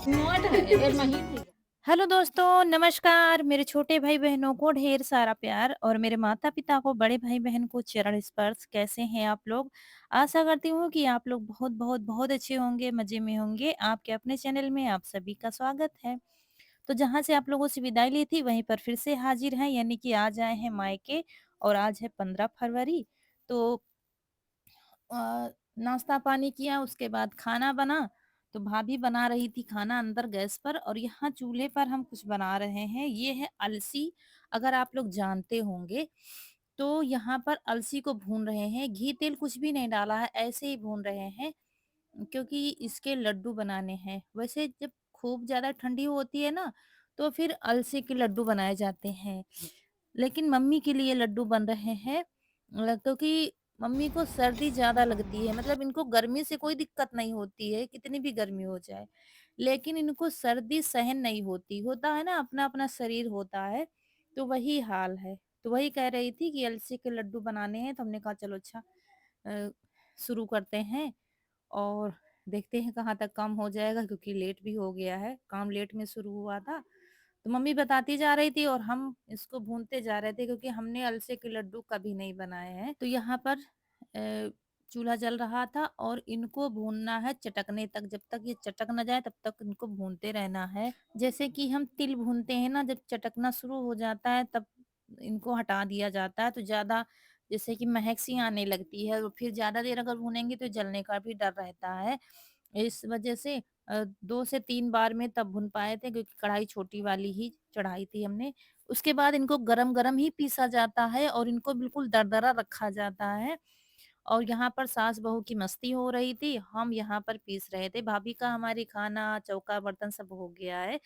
Note है ये महीन हेलो दोस्तों, नमस्कार। मेरे छोटे भाई-बहनों को ढेर सारा प्यार और मेरे माता-पिता को, बड़े भाई-बहन को चरण स्पर्श। कैसे हैं आप लोग? आशा करती हूँ कि आप लोग बहुत अच्छे होंगे, मज़े में होंगे। आपके अपने चैनल में आप सभी का स्वागत है। तो जहाँ से आप लोगों से विदाई ली थी, वहीं पर फिर से हाज़िर हैं, यानी कि आज आए हैं मायके और आज है 15 फरवरी। तो नाश्ता पानी किया, उसके बाद खाना बना। तो भाभी बना रही थी खाना अंदर गैस पर और यहाँ चूल्हे पर हम कुछ बना रहे हैं। ये है अलसी, अगर आप लोग जानते होंगे। तो यहाँ पर अलसी को भून रहे हैं, घी तेल कुछ भी नहीं डाला है, ऐसे ही भून रहे हैं क्योंकि इसके लड्डू बनाने हैं। वैसे जब खूब ज़्यादा ठंडी होती है ना, तो फिर अलसी के लड्डू बनाए जाते हैं। लेकिन मम्मी के लिए लड्डू बन रहे हैं क्योंकि मम्मी को सर्दी ज़्यादा लगती है। मतलब इनको गर्मी से कोई दिक्कत नहीं होती है, कितनी भी गर्मी हो जाए। लेकिन इनको सर्दी सहन नहीं होती। होता है ना, अपना-अपना शरीर होता है, तो वही हाल है। तो वही कह रही थी कि अलसी के लड्डू बनाने हैं, तो हमने कहा चलो अच्छा अ, शुरू करते हैं और देखते हैं कहाँ तक काम हो जाएगा क्योंकि लेट भी हो गया है। काम लेट में शुरू हुआ था। तो मम्मी बताती जा रही थी और हम इसको भूनते जा रहे थे क्योंकि हमने अलसे के लड्डू कभी नहीं बनाए हैं। तो यहाँ पर चूल्हा जल रहा था और इनको भूनना है चटकने तक। जब तक ये चटक ना जाए तब तक इनको भूनते रहना है। जैसे कि हम तिल भूनते हैं ना, जब चटकना शुरू हो जाता है तब इनको हटा दिया जाता है। तो ज़्यादा जैसे कि महक सी आने लगती है और फिर ज़्यादा देर अगर भूनेंगे तो जलने का भी डर रहता है। इस वजह से 2 से 3 बार में तब भून पाए थे क्योंकि कढ़ाई छोटी वाली ही चढ़ाई थी हमने। उसके बाद इनको गरम-गरम ही पीसा जाता है और इनको बिल्कुल दरदरा रखा जाता है। और यहाँ पर सास-बहू की मस्ती हो रही थी, हम यहाँ पर पीस रहे थे। भाभी का हमारी खाना, चौका, बर्तन सब हो गया है।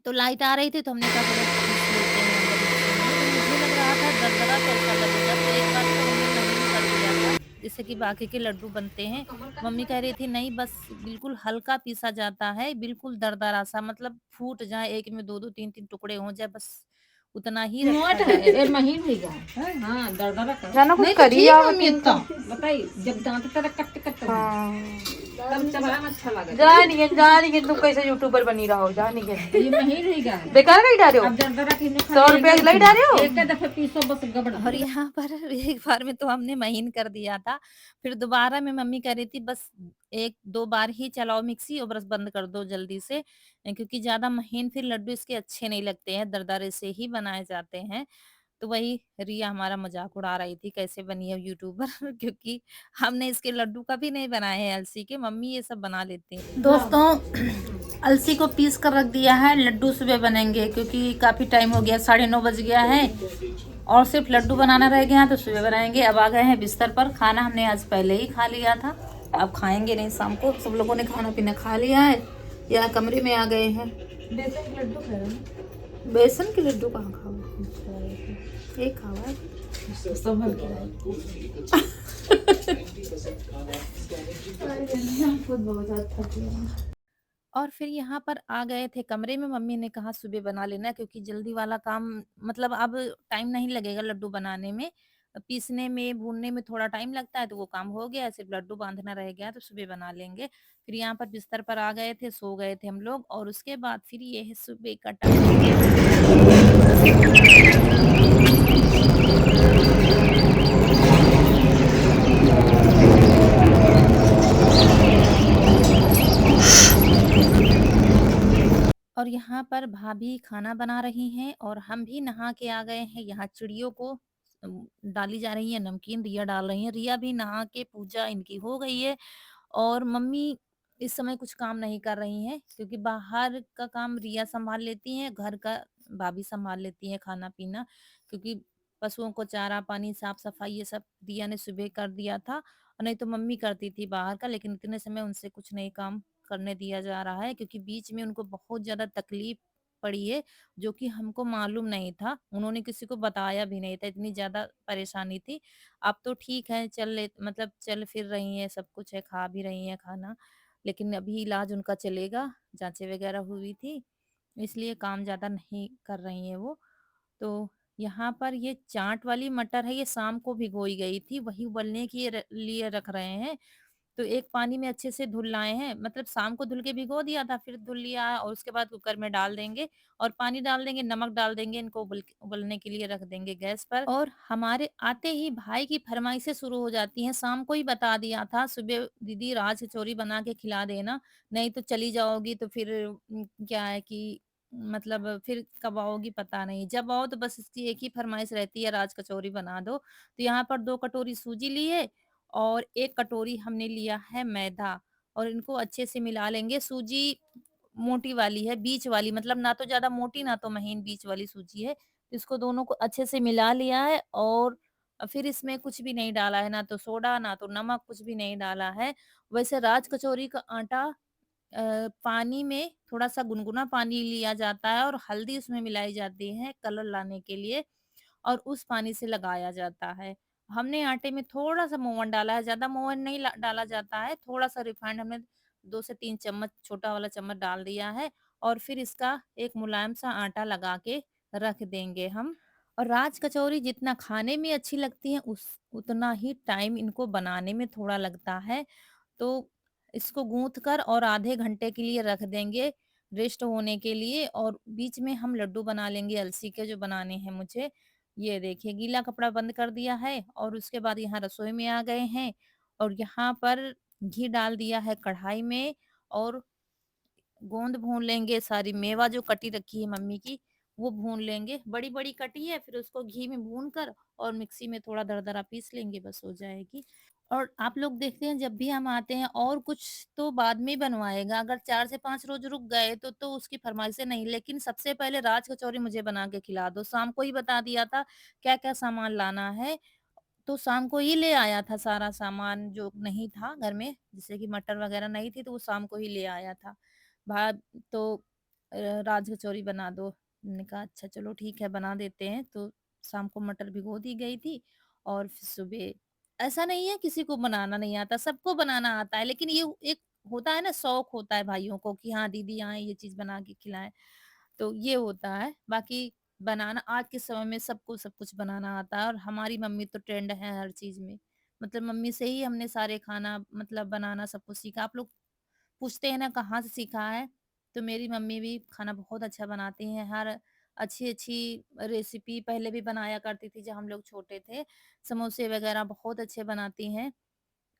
तो लाइट आ रही थी तो हमने कहा चलो पीस लेते हैं अंदर मिक्सी में। तो मुझे लग रहा था दरदरा कैसा लगेगा, तो एक बार तो हमने महीन कर दिया था, जिससे कि बाकी के लड्डू बनते हैं। मम्मी कह रही थी नहीं बस बिल्कुल हल्का पीसा जाता है, बिल्कुल दरदरा सा, मतलब फूट जाए, एक में 2-2 3-3 टुकड़े हो जाए, बस उतना ही रखा मोट है जाए। ये महीन भी है हाँ दरदरा कर जानो कुछ नहीं तो करी ठीक आवत मम्मी इनको। इतना बताइए जब दांत तरह कट कट होगी हाँ। तब चबड़ा में अच्छा लगेगा जानिए तुम कैसे यूट्यूबर बनी रहो, जानिए। ये महीन ही गा है बेकार नहीं डाले हो। अब दरदरा की ने 100 खाली रुपया एक नहीं डाले हो। एक दफे पीसो बस गबड़ और दिया यहाँ पर एक बार में तो हमने महीन कर दिया था। फिर दोबारा में मम्मी कह रही थी बस 1-2 बार ही चलाओ मिक्सी और बस बंद कर दो जल्दी से क्योंकि ज़्यादा महीन फिर लड्डू इसके अच्छे नहीं लगते हैं, दरदरे से ही बनाए जाते हैं। तो वही रिया हमारा मज़ाक उड़ा रही थी कैसे बनी है यूट्यूबर क्योंकि हमने इसके लड्डू कभी नहीं बनाए हैं अलसी के, मम्मी ये सब बना लेती हैं। दोस्तों अलसी को पीस कर रख दिया है, लड्डू सुबह बनेंगे क्योंकि काफ़ी टाइम हो गया, 9:30 बज गया है और सिर्फ लड्डू बनाना रह गया है तो सुबह बनाएंगे। अब आ गए हैं बिस्तर पर, खाना हमने आज पहले ही खा लिया था, अब खाएंगे नहीं शाम को। सब लोगों ने खाना पीना खा लिया है, या कमरे में आ गए हैं। बेसन के लड्डू खा रहे हैं। बेसन के लड्डू कहाँ खाओ, एक खाओ है। संभल के खुद बहुत ज़्यादा थक गए हैं। और फिर यहाँ पर आ गए थे कमरे में, मम्मी ने कहा सुबह बना लेना क्योंकि जल्दी वाला काम, मतलब अब टाइम नहीं लगेगा लड्डू बनाने में, पीसने में भूनने में थोड़ा टाइम लगता है, तो वो काम हो गया, सिर्फ लड्डू बांधना रह गया तो सुबह बना लेंगे। फिर यहाँ पर बिस्तर पर आ गए थे, सो गए थे हम लोग और उसके बाद फिर ये है सुबह का टाइम। और यहाँ पर भाभी खाना बना रही हैं और हम भी नहा के आ गए हैं। यहाँ चिड़ियों को डाली जा रही है नमकीन, रिया डाल रही है। रिया भी नहा के पूजा इनकी हो गई है और मम्मी इस समय कुछ काम नहीं कर रही हैं क्योंकि बाहर का काम रिया संभाल लेती हैं, घर का भाभी संभाल लेती हैं, खाना पीना, क्योंकि पशुओं को चारा पानी साफ सफाई ये सब रिया ने सुबह कर दिया था और नहीं तो मम्मी करती थी बाहर का। लेकिन इतने समय उनसे कुछ नहीं काम करने दिया जा रहा है क्योंकि बीच में उनको बहुत ज्यादा तकलीफ पड़ी है, जो कि हमको मालूम नहीं था, उन्होंने किसी को बताया भी नहीं था, इतनी ज्यादा परेशानी थी। अब तो ठीक है, मतलब चल फिर रही हैं, सब कुछ है, खा भी रही हैं खाना, लेकिन अभी इलाज उनका चलेगा, जाँचें वगैरह हुई थी, इसलिए काम ज़्यादा नहीं कर रही हैं वो। तो यहाँ पर ये चाट वाली मटर है, ये शाम को भिगोई गई थी, वही उबलने के लिए रख रहे हैं। तो एक पानी में अच्छे से धुल लाए हैं, मतलब शाम को धुल के भिगो दिया था, फिर धुल लिया है और उसके बाद कुकर में डाल देंगे और पानी डाल देंगे, नमक डाल देंगे, इनको उबलने के लिए रख देंगे गैस पर। और हमारे आते ही भाई की फरमाइशें शुरू हो जाती हैं। शाम को ही बता दिया था, सुबह दीदी राज कचौरी बना के खिला देना, नहीं तो चली जाओगी तो फिर क्या है कि मतलब फिर कब आओगी पता नहीं। जब आओ तो बस इसकी एक ही फरमाइश रहती है, राज कचौरी बना दो। तो यहाँ पर 2 कटोरी सूजी लिए और 1 कटोरी हमने लिया है मैदा और इनको अच्छे से मिला लेंगे। सूजी मोटी वाली है, बीच वाली, मतलब ना तो ज़्यादा मोटी ना तो महीन, बीच वाली सूजी है। तो इसको दोनों को अच्छे से मिला लिया है और फिर इसमें कुछ भी नहीं डाला है, ना तो सोडा, ना तो नमक, कुछ भी नहीं डाला है। वैसे राज कचौरी का आटा पानी में थोड़ा-सा गुनगुना पानी लिया जाता है और हल्दी उसमें मिलाई जाती है कलर लाने के लिए और उस पानी से लगाया जाता है। हमने आटे में थोड़ा-सा मोवन डाला है, ज़्यादा मोवन नहीं डाला जाता है, थोड़ा-सा रिफाइंड हमने 2 से 3 चम्मच, छोटा वाला चम्मच डाल दिया है और फिर इसका एक मुलायम सा आटा लगा के रख देंगे हम। और राज कचौरी जितना खाने में अच्छी लगती है उतना ही टाइम इनको बनाने में थोड़ा लगता है। तो इसको गूँथ कर और आधे घंटे के लिए रख देंगे रेस्ट होने के लिए और बीच में हम लड्डू बना लेंगे अलसी के, जो बनाने हैं मुझे। ये देखिए गीला कपड़ा बंद कर दिया है और उसके बाद यहाँ रसोई में आ गए हैं और यहाँ पर घी डाल दिया है कढ़ाई में और गोंद भून लेंगे, सारी मेवा जो कटी रखी है मम्मी की, वो भून लेंगे। बड़ी-बड़ी कटी है, फिर उसको घी में भून कर और मिक्सी में थोड़ा दरदरा पीस लेंगे, बस हो जाएगी। और आप लोग देखते हैं जब भी हम आते हैं और कुछ तो बाद में ही बनवाएगा, अगर 4 से 5 रोज़ रुक गए तो उसकी फ़रमाइशें नहीं, लेकिन सबसे पहले राज कचौरी मुझे बना के खिला दो। शाम को ही बता दिया था क्या-क्या सामान लाना है, तो शाम को ही ले आया था सारा सामान जो नहीं था घर में, जैसे कि मटर वग़ैरह नहीं थी तो वो शाम को ही ले आया था। भा तो राज कचौरी बना दो। मैंने कहा अच्छा चलो ठीक है बना देते हैं। तो शाम को मटर भिगो दी गई थी और फिर सुबह, ऐसा नहीं है किसी को बनाना नहीं आता, सबको बनाना आता है। लेकिन ये एक होता है ना, शौक होता है भाइयों को कि हाँ दीदी आएँ ये चीज़ बना के खिलाएँ, तो ये होता है। बाकी बनाना आज के समय में सबको सब कुछ बनाना आता है और हमारी मम्मी तो ट्रेंड है हर चीज़ में। मतलब मम्मी से ही हमने सारे खाना मतलब बनाना सब कुछ सीखा। आप लोग पूछते हैं ना कहाँ से सीखा है? तो मेरी मम्मी भी खाना बहुत अच्छा बनाती हैं। हर अच्छी-अच्छी रेसिपी पहले भी बनाया करती थी जब हम लोग छोटे थे। समोसे वगैरह बहुत अच्छे बनाती हैं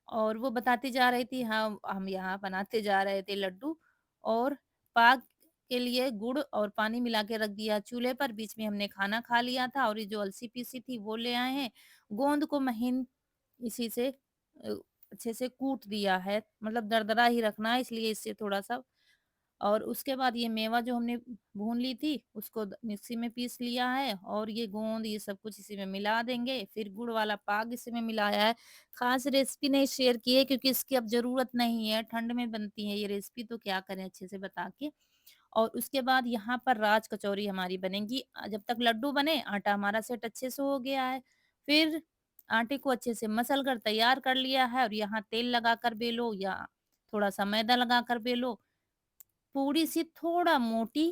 और वो बताती जा रही थी, हाँ, हम यहाँ बनाते जा रहे थे लड्डू और पाक के लिए गुड़ और पानी मिला के रख दिया चूल्हे पर। बीच में हमने खाना खा लिया था और ये जो अलसी पीसी थी वो ले आए हैं। गोंद को महीन इसी से अच्छे से कूट दिया है, मतलब दरदरा ही रखना है इसलिए इससे थोड़ा-सा। और उसके बाद ये मेवा जो हमने भून ली थी उसको मिक्सी में पीस लिया है और ये गोंद ये सब कुछ इसी में मिला देंगे। फिर गुड़ वाला पाग इसी में मिलाया है। खास रेसिपी नहीं शेयर की है क्योंकि इसकी अब जरूरत नहीं है, ठंड में बनती है ये रेसिपी, तो क्या करें अच्छे से बता के। और उसके बाद यहाँ पर राज कचौरी हमारी बनेगी। जब तक लड्डू बने आटा हमारा सेट अच्छे से हो गया है। फिर आटे को अच्छे से मसल कर तैयार कर लिया है और यहाँ तेल लगाकर बेलो या थोड़ा सा मैदा लगाकर बेलो। पूरी सी थोड़ा मोटी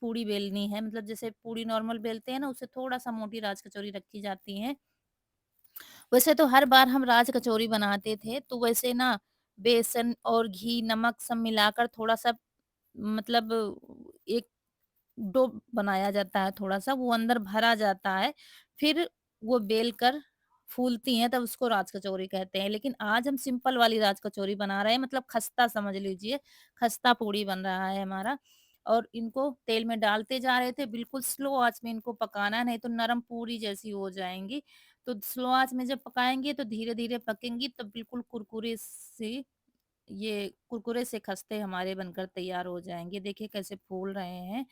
पूड़ी बेलनी है, मतलब जैसे पूड़ी नॉर्मल बेलते हैं ना, उससे थोड़ा-सा मोटी राज कचौरी रखी जाती हैं। वैसे तो हर बार हम राज कचौरी बनाते थे, तो वैसे ना बेसन और घी, नमक सब मिलाकर थोड़ा-सा मतलब एक डो बनाया जाता है थोड़ा-सा, वो अंदर भरा जाता है, फिर वो बेल कर फूलती हैं, तब उसको राज कचौरी कहते हैं। लेकिन आज हम सिंपल वाली राज कचौरी बना रहे हैं, मतलब खस्ता समझ लीजिए, खस्ता पूड़ी बन रहा है हमारा। और इनको तेल में डालते जा रहे थे, बिल्कुल स्लो आँच में इनको पकाना है, नहीं तो नरम पूरी जैसी हो जाएँगी। तो स्लो आँच में जब पकाएँगे तो धीरे-धीरे पकेंगी, तब बिल्कुल कुरकुरे सी ये कुरकुरे से खस्ते हमारे बनकर तैयार हो जाएँगे। देखिए कैसे फूल रहे हैं।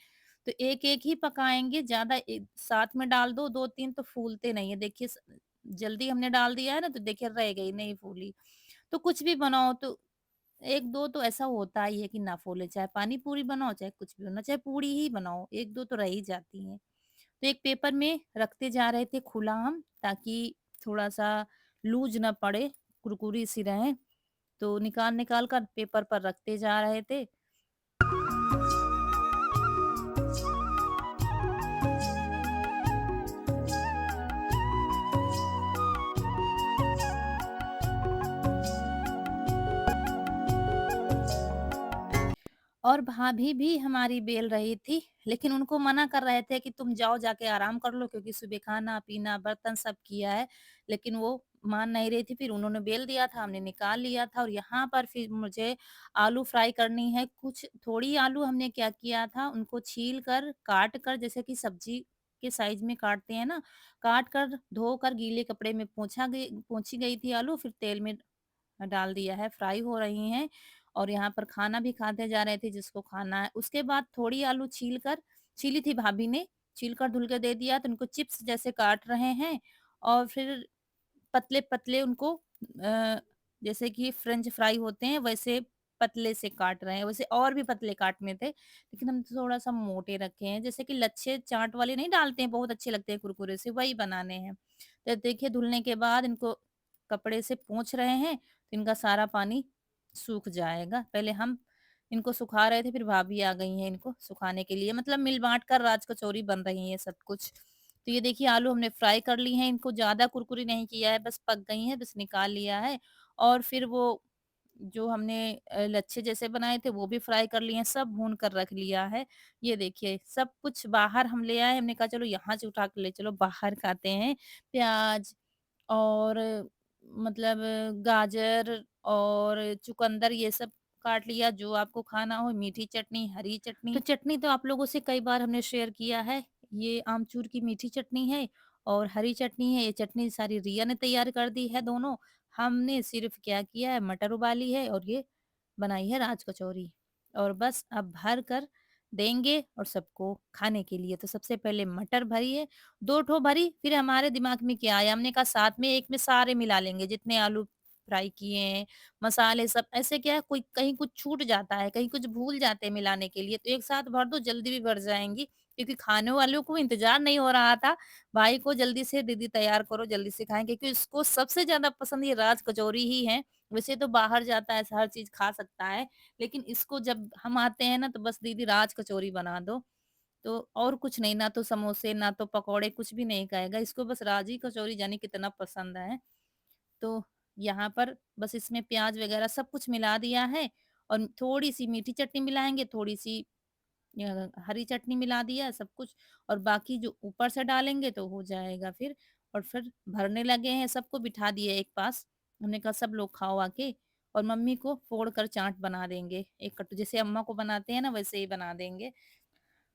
तो एक-एक ही पकाएँगे, ज़्यादा साथ में डाल दो 2-3 तो फूलते नहीं है। देखिए जल्दी हमने डाल दिया है ना तो देखिए रह गई, नहीं फूली। तो कुछ भी बनाओ तो 1-2 तो ऐसा होता ही है कि ना फूले, चाहे पानी पूरी बनाओ, चाहे कुछ भी बनाओ, चाहे पूड़ी ही बनाओ, 1-2 तो रह ही जाती हैं। तो एक पेपर में रखते जा रहे थे खुला हम, ताकि थोड़ा-सा लूज़ ना पड़े, कुरकुरी सी रहें। तो निकाल-निकाल कर पेपर पर रखते जा रहे थे। और भाभी भी हमारी बेल रही थी, लेकिन उनको मना कर रहे थे कि तुम जाओ जाके आराम कर लो क्योंकि सुबह खाना-पीना, बर्तन सब किया है। लेकिन वो मान नहीं रही थी, फिर उन्होंने बेल दिया था, हमने निकाल लिया था और यहाँ पर फिर मुझे आलू फ्राई करनी है। कुछ थोड़ी आलू हमने क्या किया था, उनको छील कर, काट कर जैसे कि सब्जी के साइज़ में काटते हैं ना, काट कर, धोकर गीले कपड़े में पोंछी गई थी आलू, फिर तेल में डाल दिया है, फ्राई हो रही हैं और यहाँ पर खाना भी खाते जा रहे थे जिसको खाना है। उसके बाद थोड़ी आलू छीली थी भाभी ने, छील कर धुल के दे दिया तो उनको चिप्स जैसे काट रहे हैं और फिर पतले-पतले उनको जैसे कि फ्रेंच फ्राई होते हैं वैसे पतले से काट रहे हैं, वैसे और भी पतले काटने थे, लेकिन हम थोड़ा-सा मोटे रखे हैं, जैसे कि लच्छे चाट वाले नहीं डालते हैं, बहुत अच्छे लगते हैं कुरकुरे से, वही बनाने हैं। तो देखिए धुलने के बाद इनको कपड़े से पोंछ रहे हैं, तो इनका सारा पानी सूख जाएगा। पहले हम इनको सुखा रहे थे, फिर भाभी आ गई हैं इनको सुखाने के लिए, मतलब मिल-बाँट कर राज कचौरी बन रही है सब कुछ। तो ये देखिए आलू हमने फ्राई कर ली हैं, इनको ज़्यादा कुरकुरी नहीं किया है, बस पक गई हैं, बस निकाल लिया है और फिर वो जो हमने लच्छे जैसे बनाए थे वो भी फ्राई कर लिए हैं, सब भून कर रख लिया है। ये देखिए सब कुछ बाहर हम ले आए, हमने कहा चलो यहाँ से उठा के ले चलो बाहर खाते हैं। प्याज़ और मतलब गाजर और चुकंदर ये सब काट लिया, जो आपको खाना हो, मीठी चटनी, हरी चटनी। तो चटनी तो आप लोगों से कई बार हमने शेयर किया है, ये आमचूर की मीठी चटनी है और हरी चटनी है, ये चटनी सारी रिया ने तैयार कर दी है दोनों। हमने सिर्फ़ क्या किया है मटर उबाली है और ये बनाई है राज कचौरी और बस अब भर कर देंगे और सबको खाने के लिए। तो सबसे पहले मटर भरी है, 2 ठो भरी, फिर हमारे दिमाग में क्या आया, हमने कहा साथ में एक में सारे मिला लेंगे, जितने आलू फ्राई किए हैं, मसाले सब ऐसे क्या है कोई कहीं कुछ छूट जाता है, कहीं कुछ भूल जाते हैं मिलाने के लिए, तो एक साथ भर दो जल्दी भी भर जाएँगी, क्योंकि खाने वालों को इंतज़ार नहीं हो रहा था। भाई को जल्दी से दीदी तैयार करो, जल्दी से खाएँगे क्योंकि उसको सबसे ज़्यादा पसंद ये राज कचौरी ही है। वैसे तो बाहर जाता है, हर चीज़ खा सकता है, लेकिन इसको जब हम आते हैं ना तो बस दीदी राज कचौरी बना दो। तो और कुछ नहीं, ना तो समोसे, ना तो पकौड़े, कुछ भी नहीं खाएगा। इसको बस राज ही कचौरी जाने कितना पसंद है। तो यहाँ पर बस इसमें प्याज़ वग़ैरह सब कुछ मिला दिया है और थोड़ी-सी मीठी चटनी मिलाएँगे, थोड़ी-सी हरी चटनी मिला दिया सब कुछ और बाकी जो ऊपर से डालेंगे तो हो जाएगा फिर और फिर भरने लगे हैं, सबको बिठा दिए एक पास। हमने कहा सब लोग खाओ आके और मम्मी को फोड़ कर चाट बना देंगे। एक कट जैसे अम्मा को बनाते हैं ना वैसे ही बना देंगे।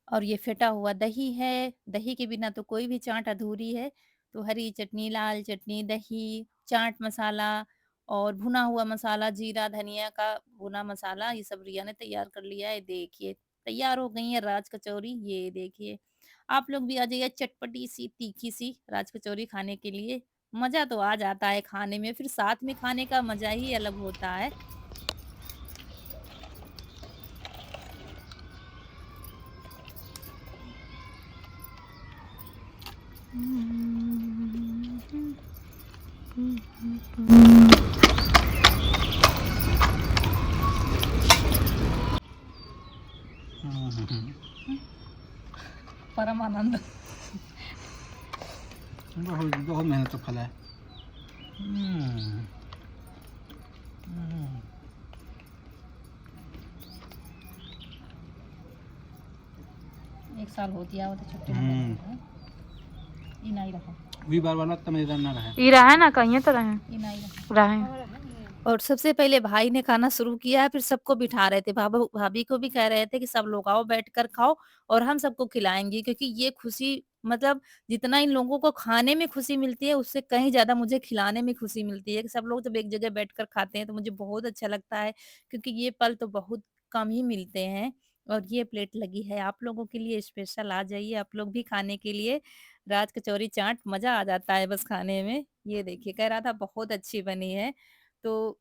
और ये फेटा हुआ दही है, दही के बिना तो कोई भी चाट अधूरी है। तो हरी चटनी, लाल चटनी, दही, चाट मसाला और भुना हुआ मसाला, जीरा, धनिया का भुना मसाला, ये सब रिया ने तैयार कर लिया है। देखिए, तैयार हो गई है राज कचौरी, ये देखिए। आप लोग भी आ जाइए चटपटी-सी, तीखी-सी राज कचौरी खाने के लिए। मज़ा तो आ जाता है खाने में, फिर साथ में खाने का मज़ा ही अलग होता है। परमानंद। बहुत बहुत मेहनत का फल है। हम्म, हम्म, 1 साल हो दिया वो तो छुट्टी में हम्म। गए थे। ई नहीं रहा। वी बार वाला तब मेरा ना रहा। ई रहा है ना कहीं तो रहे ई नहीं रहा। रहे और सबसे पहले भाई ने खाना शुरू किया, फिर सबको बिठा रहे थे। भाभी को भी कह रहे थे कि सब लोग आओ बैठकर खाओ और हम सबको खिलाएँगे क्योंकि ये खुशी मतलब जितना इन लोगों को खाने में खुशी मिलती है, उससे कहीं ज़्यादा मुझे खिलाने में खुशी मिलती है कि सब लोग जब एक जगह बैठकर खाते हैं, तो मुझे बहुत अच्छा लगता है क्योंकि ये पल तो बहुत कम ही मिलते हैं। और ये प्लेट लगी है आप लोगों के लिए स्पेशल, आ जाइए आप लोग भी खाने के लिए। राज कचौरी चाट मज़ा आ जाता है बस खाने में। ये देखिए कह रहा था बहुत अच्छी बनी है। तो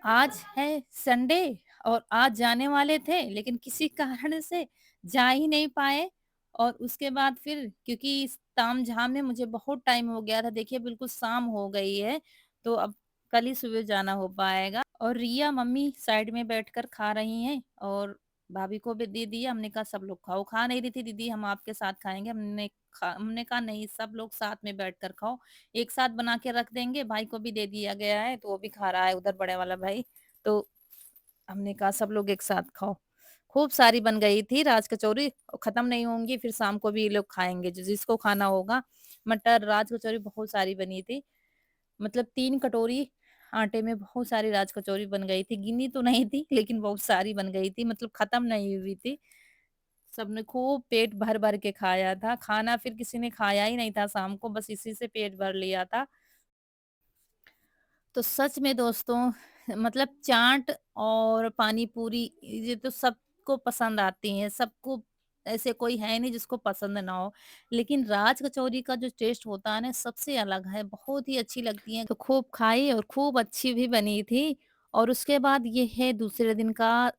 आज है संडे और आज जाने वाले थे लेकिन किसी कारण से जा ही नहीं पाए और उसके बाद फिर क्योंकि इस तामझाम में मुझे बहुत टाइम हो गया था, देखिए बिल्कुल शाम हो गई है तो अब कल ही सुबह जाना हो पाएगा। और रिया मम्मी साइड में बैठकर खा रही हैं और भाभी को भी दे दिया, हमने कहा सब लोग खाओ। खा नहीं रही थी दीदी हम आपके साथ खाएंगे, हमने कहा नहीं सब लोग साथ में बैठकर खाओ, एक साथ बना के रख देंगे। भाई को भी दे दिया गया है तो वो भी खा रहा है उधर बड़े वाला भाई। तो हमने कहा सब लोग एक साथ खाओ। खूब सारी बन गई थी राज कचौरी, खत्म नहीं होंगी, फिर शाम को भी ये लोग खाएँगे जिसको खाना होगा। मटर, राज कचौरी बहुत सारी बनी थी। मतलब 3 कटोरी आटे में बहुत सारी राज कचौरी बन गई थी। गिनी तो नहीं थी लेकिन बहुत सारी बन गई थी, मतलब खत्म नहीं हुई थी। सबने खूब पेट भर-भर के खाया था। खाना फिर किसी ने खाया ही नहीं था शाम को, बस इसी से पेट भर लिया था। तो सच में दोस्तों मतलब चाट और पानी पूरी ये तो सबको पसंद आती हैं, सबको ऐसे कोई है नहीं जिसको पसंद ना हो। लेकिन राज कचौरी का जो टेस्ट होता है ना सबसे अलग है, बहुत ही अच्छी लगती है। तो खूब खाई और खूब अच्छी भी बनी थी। और उसके बाद ये है दूसरे दिन का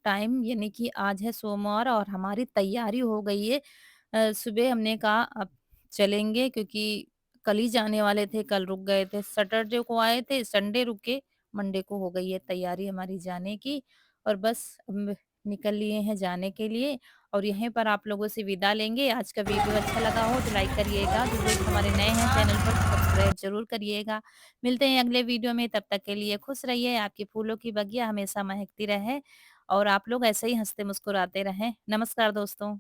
टाइम, यानी कि आज है सोमवार और हमारी तैयारी हो गई है। सुबह हमने कहा अब चलेंगे, क्योंकि कल ही जाने वाले थे, कल रुक गए थे। सैटरडे को आए थे, संडे रुके, मंडे को हो गई है तैयारी हमारी जाने की और बस अब निकल लिए हैं जाने के लिए और यहीं पर आप लोगों से विदा लेंगे। आज का वीडियो अच्छा लगा हो तो लाइक करिएगा, जो लोग हमारे नए हैं चैनल पर सब्सक्राइब ज़रूर करिएगा। मिलते हैं अगले वीडियो में, तब तक के लिए खुश रहिए, आपकी फूलों की बगिया हमेशा महकती रहे और आप लोग ऐसे ही हँसते मुस्कुराते रहें। नमस्कार दोस्तों।